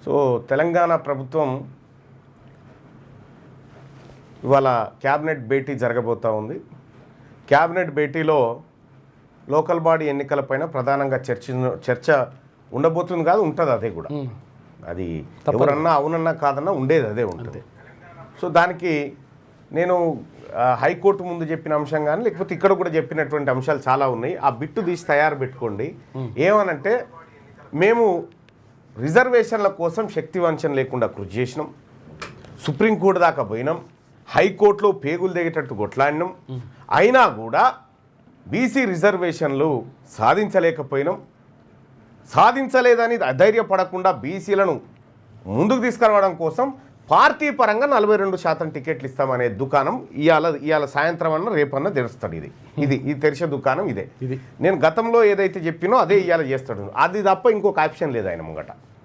So Telangana ప్రభుత్వం ఇవాళ cabinet భేటీ జరగబోతూ ఉంది. క్యాబినెట్ భేటీలో లోకల్ బాడీ ఎన్నికలపైన ప్రధానంగా చర్చ ఉండబోతుంది కాదు, ఉంటుంది. అదే కూడా అది ఎవరన్నా అవునన్నా కాదన్నా ఉండేది అదే ఉంటుంది. సో దానికి నేను హైకోర్టు ముందు చెప్పిన అంశం కానీ లేకపోతే ఇక్కడ కూడా చెప్పినటువంటి అంశాలు చాలా ఉన్నాయి. ఆ బిట్టు తీసి తయారు పెట్టుకోండి. ఏమనంటే మేము రిజర్వేషన్ల కోసం శక్తి వంచన లేకుండా కృషి చేసినాం, సుప్రీంకోర్టు దాకా పోయినాం, హైకోర్టులో పేగులు దిగేటట్టు కొట్లాడినాం, అయినా కూడా బీసీ రిజర్వేషన్లు సాధించలేకపోయినాం. సాధించలేదని అధైర్యపడకుండా బీసీలను ముందుకు తీసుకురావడం కోసం పార్టీ పరంగా 42% టికెట్లు ఇస్తామనే దుకాణం ఇవాళ సాయంత్రం అన్న రేపన్నా తెరుస్తాడు. ఇది తెరిచే దుకాణం ఇదే. నేను గతంలో ఏదైతే చెప్పినో అదే ఇవాళ చేస్తాడు. అది తప్ప ఇంకొక ఆప్షన్ లేదు ఆయన ముంగట.